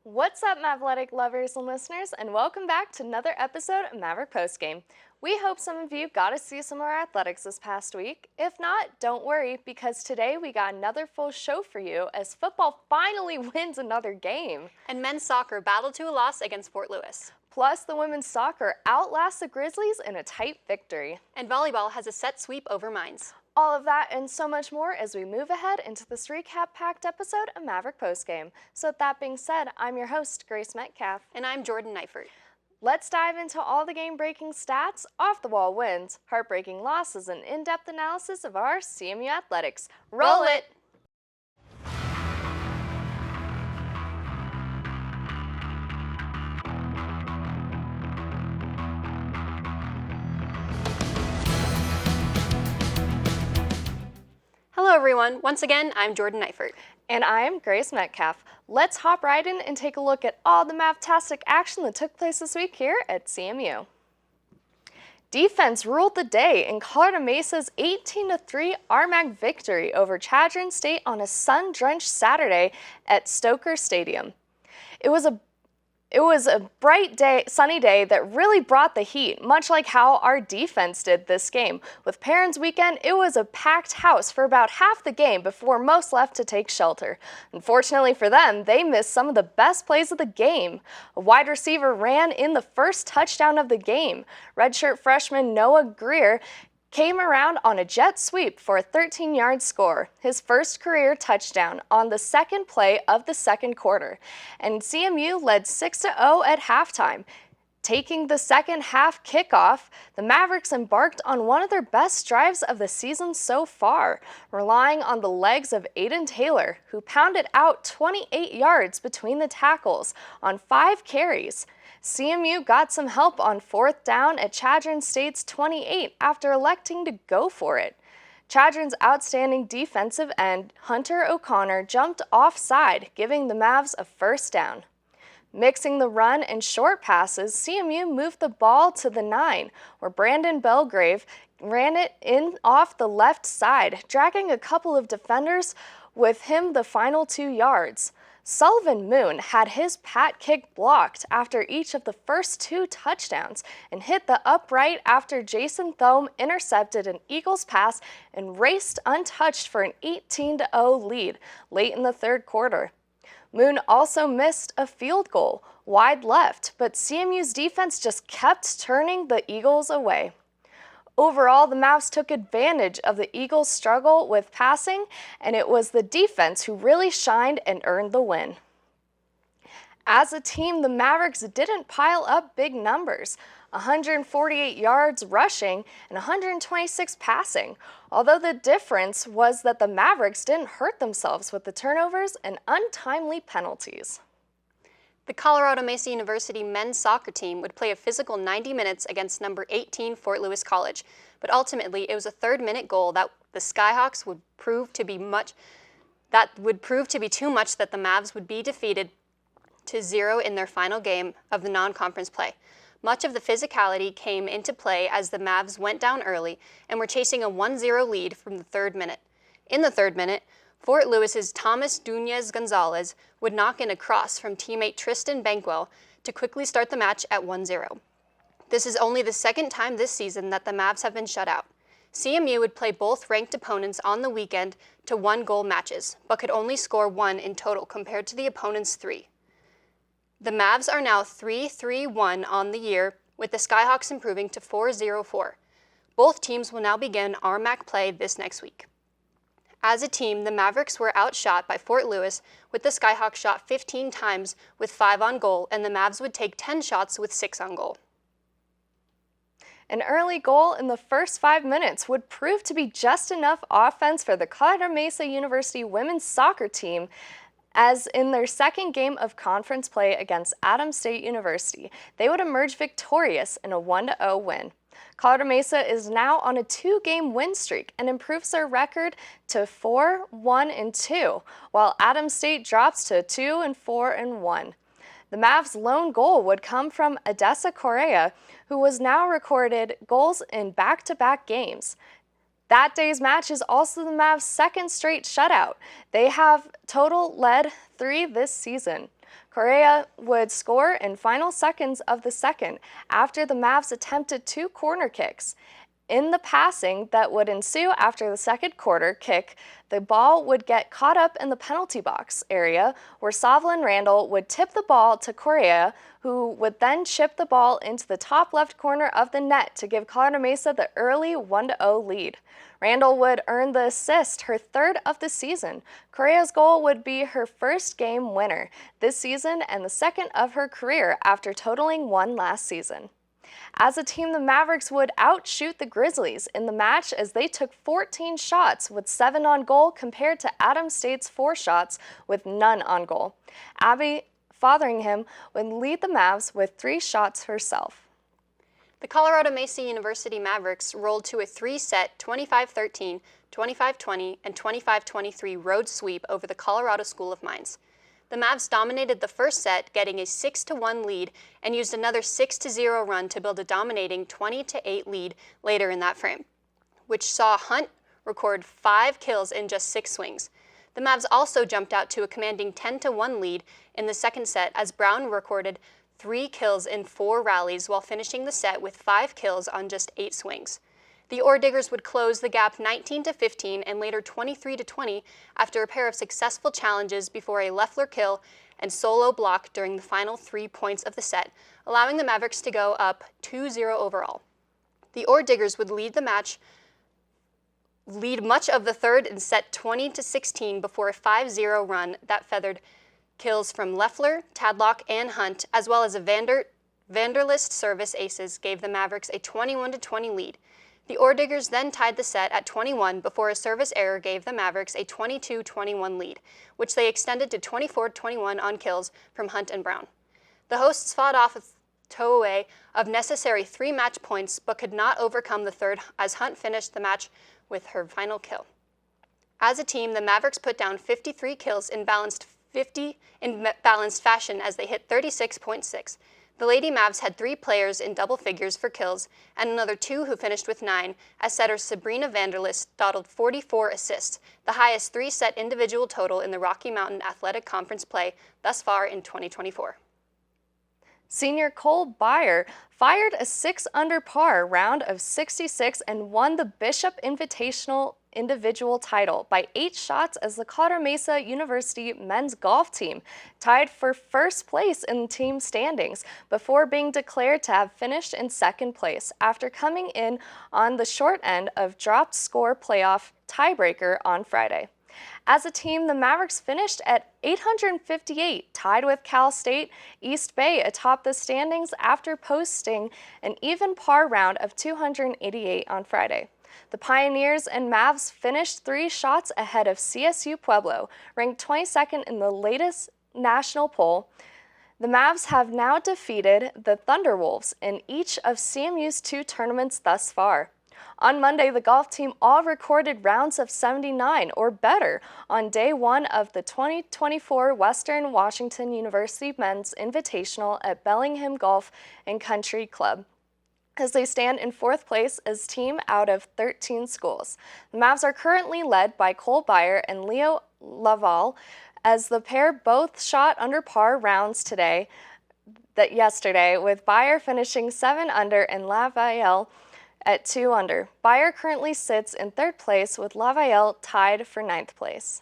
What's up, Mavletic lovers and listeners, and welcome back to another episode of Maverick Postgame. We hope some of you got to see some of our athletics this past week. If not, don't worry, because today we got another full show for you as football finally wins another game. And men's soccer battled to a loss against Fort Lewis. Plus, the women's soccer outlasts the Grizzlies in a tight victory. And volleyball has a set sweep over Mines. All of that and so much more as we move ahead into this recap-packed episode of Maverick Postgame. So with that being said, I'm your host, Grace Metcalf. And I'm Jordan Neifert. Let's dive into all the game-breaking stats, off-the-wall wins, heartbreaking losses, and in-depth analysis of our CMU athletics. Roll it! Hello everyone, once again, I'm Jordan Neifert. And I am Grace Metcalf. Let's hop right in and take a look at all the Mavtastic action that took place this week here at CMU. Defense ruled the day in Colorado Mesa's 18-3 RMAC victory over Chadron State on a sun-drenched Saturday at Stoker Stadium. It was a bright day, sunny day that really brought the heat, much like how our defense did this game. With Parents Weekend, it was a packed house for about half the game before most left to take shelter. Unfortunately for them, they missed some of the best plays of the game. A wide receiver ran in the first touchdown of the game. Redshirt freshman Noah Greer came around on a jet sweep for a 13-yard score, his first career touchdown on the second play of the second quarter. And CMU led 6-0 at halftime. Taking the second half kickoff, the Mavericks embarked on one of their best drives of the season so far, relying on the legs of Aiden Taylor, who pounded out 28 yards between the tackles on 5 carries. CMU got some help on fourth down at Chadron State's 28 after electing to go for it. Chadron's outstanding defensive end, Hunter O'Connor, jumped offside, giving the Mavs a first down. Mixing the run and short passes, CMU moved the ball to the 9, where Brandon Belgrave ran it in off the left side, dragging a couple of defenders with him the final 2 yards. Sullivan Moon had his pat kick blocked after each of the first 2 touchdowns and hit the upright after Jason Thome intercepted an Eagles pass and raced untouched for an 18-0 lead late in the third quarter. Moon also missed a field goal wide left, but CMU's defense just kept turning the Eagles away. Overall, the Mavs took advantage of the Eagles' struggle with passing, and it was the defense who really shined and earned the win. As a team, the Mavericks didn't pile up big numbers, 148 yards rushing and 126 passing, although the difference was that the Mavericks didn't hurt themselves with the turnovers and untimely penalties. The Colorado Mesa University men's soccer team would play a physical 90 minutes against number 18 Fort Lewis College, but ultimately it was a third-minute goal that the Skyhawks would prove to be too much that the Mavs would be defeated to 0 in their final game of the non-conference play. Much of the physicality came into play as the Mavs went down early and were chasing a 1-0 lead from the third minute. In the third minute, Fort Lewis's Thomas Dunez Gonzalez would knock in a cross from teammate Tristan Bankwell to quickly start the match at 1-0. This is only the second time this season that the Mavs have been shut out. CMU would play both ranked opponents on the weekend to 1-goal matches, but could only score 1 in total compared to the opponent's 3. The Mavs are now 3-3-1 on the year, with the Skyhawks improving to 4-0-4. Both teams will now begin RMAC play this next week. As a team, the Mavericks were outshot by Fort Lewis, with the Skyhawks shot 15 times with 5 on goal, and the Mavs would take 10 shots with 6 on goal. An early goal in the first 5 minutes would prove to be just enough offense for the Colorado Mesa University women's soccer team, as in their second game of conference play against Adams State University, they would emerge victorious in a 1-0 win. Colorado Mesa is now on a 2-game win streak and improves their record to 4-1-2, while Adams State drops to 2-4-1. The Mavs' lone goal would come from Odessa Correa, who was now recorded goals in back-to-back games. That day's match is also the Mavs' second straight shutout. They have total led 3 this season. Correa would score in final seconds of the second after the Mavs attempted 2 corner kicks. In the passing that would ensue after the second quarter kick, the ball would get caught up in the penalty box area where Sovlin Randall would tip the ball to Correa, who would then chip the ball into the top left corner of the net to give Colorado Mesa the early 1-0 lead. Randall would earn the assist, her third of the season. Correa's goal would be her first game winner this season and the second of her career after totaling 1 last season. As a team, the Mavericks would outshoot the Grizzlies in the match as they took 14 shots with 7 on goal compared to Adams State's 4 shots with none on goal. Abby Fotheringham would lead the Mavs with 3 shots herself. The Colorado Mesa University Mavericks rolled to a 3-set 25-13, 25-20, and 25-23 road sweep over the Colorado School of Mines. The Mavs dominated the first set, getting a 6-1 lead, and used another 6-0 run to build a dominating 20-8 lead later in that frame, which saw Hunt record 5 kills in just 6 swings. The Mavs also jumped out to a commanding 10-1 lead in the second set as Brown recorded 3 kills in 4 rallies while finishing the set with 5 kills on just 8 swings. The Ore Diggers would close the gap 19-15 and later 23-20 after a pair of successful challenges before a Leffler kill and solo block during the final 3 points of the set, allowing the Mavericks to go up 2-0 overall. The Ore Diggers would lead much of the third and set 20-16 before a 5-0 run that feathered kills from Leffler, Tadlock, and Hunt, as well as a Vanderlist service aces gave the Mavericks a 21-20 lead. The Ore Diggers then tied the set at 21 before a service error gave the Mavericks a 22-21 lead, which they extended to 24-21 on kills from Hunt and Brown. The hosts fought off a towaway of necessary 3 match points but could not overcome the third as Hunt finished the match with her final kill. As a team, the Mavericks put down 53 kills in balanced fashion as they hit 36.6. The Lady Mavs had 3 players in double figures for kills and another 2 who finished with 9, as setter Sabrina Vanderlist totaled 44 assists, the highest 3-set individual total in the Rocky Mountain Athletic Conference play thus far in 2024. Senior Cole Byer fired a 6-under par round of 66 and won the Bishop Invitational individual title by 8 shots as the Colorado Mesa University men's golf team tied for first place in team standings before being declared to have finished in second place after coming in on the short end of dropped score playoff tiebreaker on Friday. As a team, the Mavericks finished at 858, tied with Cal State East Bay atop the standings after posting an even par round of 288 on Friday. The Pioneers and Mavs finished 3 shots ahead of CSU Pueblo, ranked 22nd in the latest national poll. The Mavs have now defeated the Thunderwolves in each of CMU's 2 tournaments thus far. On Monday, the golf team all recorded rounds of 79 or better on day 1 of the 2024 Western Washington University Men's Invitational at Bellingham Golf and Country Club, as they stand in 4th place as team out of 13 schools. The Mavs are currently led by Cole Byer and Leo Laval, as the pair both shot under par rounds yesterday, with Byer finishing 7 under and Laval at 2 under. Byer currently sits in 3rd place with Laval tied for 9th place.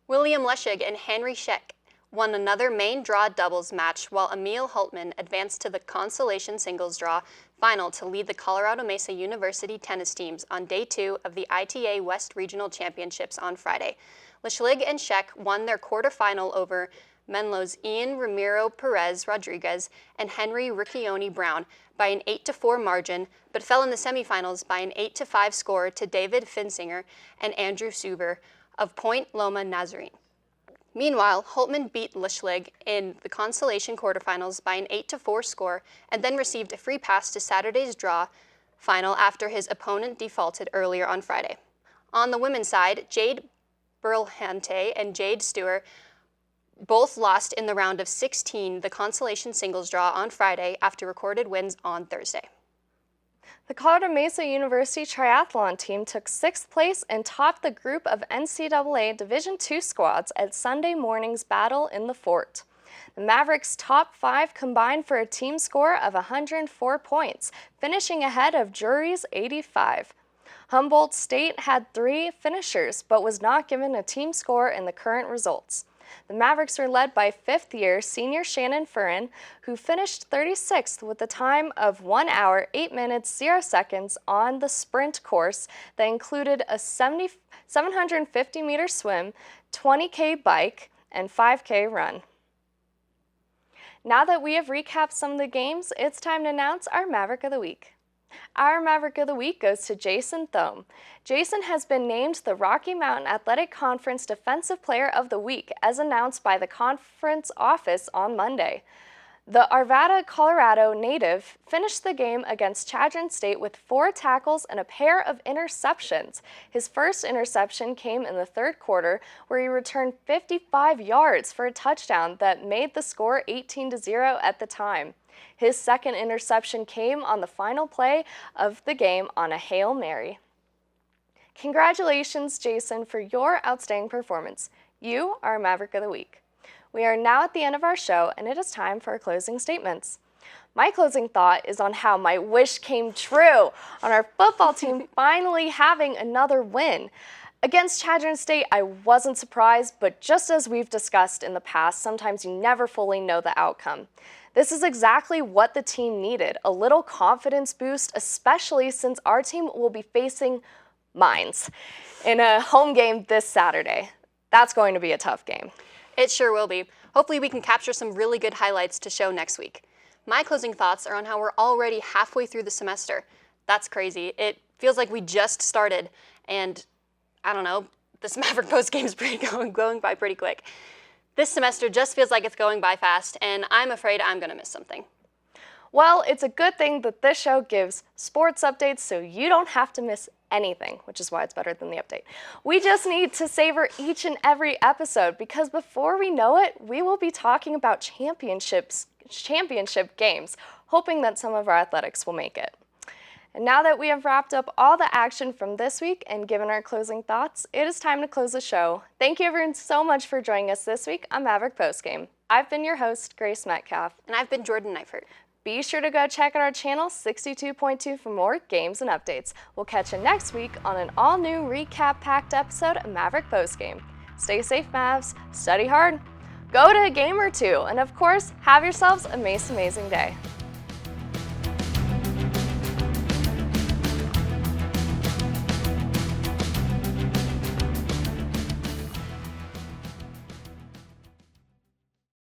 William Leschig and Henry Scheck won another main draw doubles match while Emil Hultman advanced to the consolation singles draw final to lead the Colorado Mesa University tennis teams on day 2 of the ITA West Regional Championships on Friday. Leschig and Scheck won their quarterfinal over Menlo's Ian Ramiro Perez Rodriguez and Henry Riccioni Brown by an 8-4 margin, but fell in the semifinals by an 8-5 score to David Finsinger and Andrew Suber of Point Loma Nazarene. Meanwhile, Hultman beat Leschig in the consolation quarterfinals by an 8-4 score and then received a free pass to Saturday's draw final after his opponent defaulted earlier on Friday. On the women's side, Jade Berlhante and Jade Stewart both lost in the round of 16, the consolation singles draw on Friday after recorded wins on Thursday. The Colorado Mesa University Triathlon team took 6th place and topped the group of NCAA Division II squads at Sunday morning's Battle in the Fort. The Mavericks' top 5 combined for a team score of 104 points, finishing ahead of Drury's 85. Humboldt State had 3 finishers, but was not given a team score in the current results. The Mavericks were led by 5th-year senior Shannon Furin, who finished 36th with a time of 1 hour, 8 minutes, 0 seconds on the sprint course that included a 750-meter swim, 20K bike, and 5K run. Now that we have recapped some of the games, it's time to announce our Maverick of the Week. Our Maverick of the Week goes to Jason Thome. Jason has been named the Rocky Mountain Athletic Conference Defensive Player of the Week, as announced by the conference office on Monday. The Arvada, Colorado native finished the game against Chadron State with 4 tackles and a pair of interceptions. His first interception came in the 3rd quarter, where he returned 55 yards for a touchdown that made the score 18-0 at the time. His second interception came on the final play of the game on a Hail Mary. Congratulations, Jason, for your outstanding performance. You are Maverick of the Week. We are now at the end of our show, and it is time for our closing statements. My closing thought is on how my wish came true on our football team finally having another win. Against Chadron State, I wasn't surprised, but just as we've discussed in the past, sometimes you never fully know the outcome. This is exactly what the team needed, a little confidence boost, especially since our team will be facing Mines in a home game this Saturday. That's going to be a tough game. It sure will be. Hopefully we can capture some really good highlights to show next week. My closing thoughts are on how we're already halfway through the semester. That's crazy. It feels like we just started, and I don't know, this Maverick Postgame is going by pretty quick. This semester just feels like it's going by fast, and I'm afraid I'm going to miss something. Well, it's a good thing that this show gives sports updates so you don't have to miss anything, which is why it's better than the update. We just need to savor each and every episode, because before we know it, we will be talking about championship games, hoping that some of our athletics will make it. And now that we have wrapped up all the action from this week and given our closing thoughts, it is time to close the show. Thank you everyone so much for joining us this week on Maverick Postgame. I've been your host, Grace Metcalf. And I've been Jordan Neifert. Be sure to go check out our channel, 62.2, for more games and updates. We'll catch you next week on an all-new recap-packed episode of Maverick Postgame. Stay safe, Mavs. Study hard. Go to a game or two. And of course, have yourselves a most amazing day.